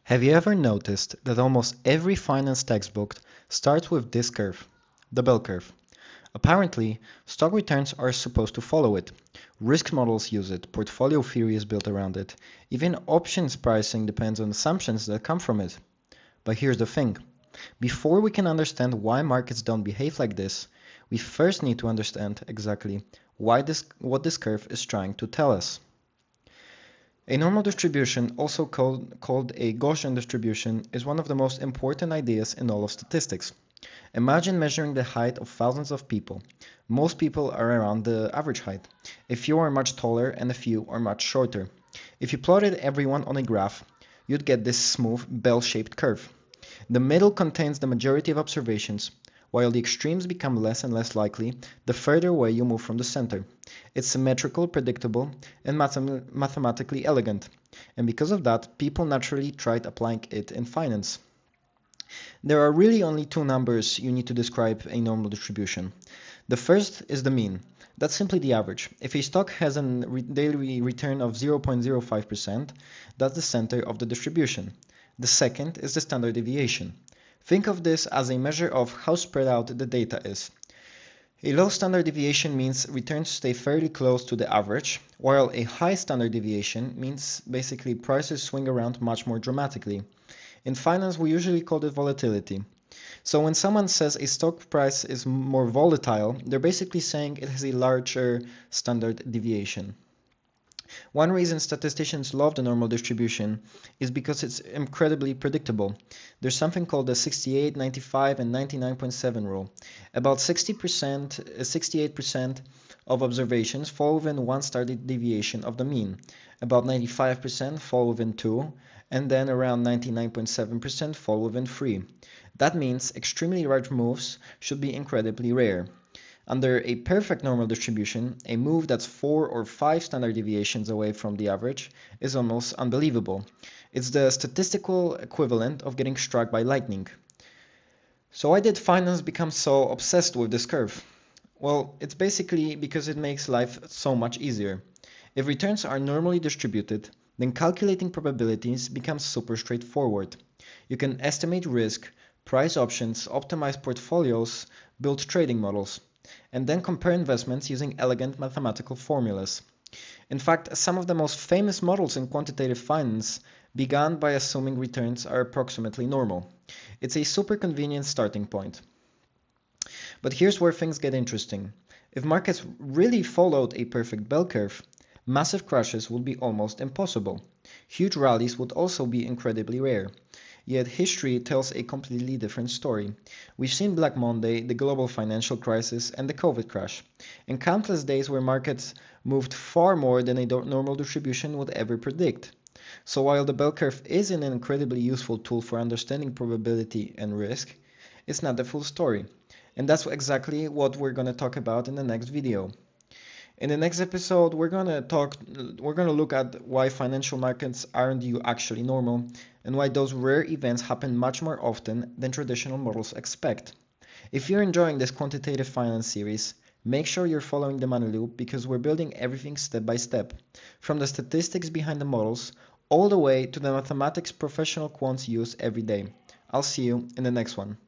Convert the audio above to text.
Have you ever noticed that almost every finance textbook starts with this curve, the bell curve? Apparently, stock returns are supposed to follow it. Risk models use it, portfolio theory is built around it. Even options pricing depends on assumptions that come from it. But here's the thing. Before we can understand why markets don't behave like this, we first need to understand exactly what this curve is trying to tell us. A normal distribution, also called a Gaussian distribution, is one of the most important ideas in all of statistics. Imagine measuring the height of thousands of people. Most people are around the average height. A few are much taller and a few are much shorter. If you plotted everyone on a graph, you'd get this smooth, bell-shaped curve. The middle contains the majority of observations, while the extremes become less and less likely the further away you move from the center. It's symmetrical, predictable, and mathematically elegant, and because of that, people naturally tried applying it in finance. There are really only two numbers you need to describe a normal distribution. The first is the mean. That's simply the average. If a stock has a daily return of 0.05%, that's the center of the distribution. The second is the standard deviation. Think of this as a measure of how spread out the data is. A low standard deviation means returns stay fairly close to the average, while a high standard deviation means basically prices swing around much more dramatically. In finance, we usually call it volatility. So when someone says a stock price is more volatile, they're basically saying it has a larger standard deviation. One reason statisticians love the normal distribution is because it's incredibly predictable. There's something called the 68, 95, and 99.7 rule. About 60%, 68% of observations fall within one standard deviation of the mean. About 95% fall within two, and then around 99.7% fall within three. That means extremely large moves should be incredibly rare. Under a perfect normal distribution, a move that's 4 or 5 standard deviations away from the average is almost unbelievable. It's the statistical equivalent of getting struck by lightning. So why did finance become so obsessed with this curve? Well, it's basically because it makes life so much easier. If returns are normally distributed, then calculating probabilities becomes super straightforward. You can estimate risk, price options, optimize portfolios, build trading models, and then compare investments using elegant mathematical formulas. In fact, some of the most famous models in quantitative finance began by assuming returns are approximately normal. It's a super convenient starting point. But here's where things get interesting. If markets really followed a perfect bell curve, massive crashes would be almost impossible. Huge rallies would also be incredibly rare. Yet history tells a completely different story. We've seen Black Monday, the global financial crisis, and the COVID crash, and countless days where markets moved far more than a normal distribution would ever predict. So while the bell curve is an incredibly useful tool for understanding probability and risk, it's not the full story. And that's exactly what we're going to talk about in the next video. In the next episode, we're gonna look at why financial markets aren't actually normal and why those rare events happen much more often than traditional models expect. If you're enjoying this quantitative finance series, make sure you're following the money loop because we're building everything step by step, from the statistics behind the models all the way to the mathematics professional quants use every day. I'll see you in the next one.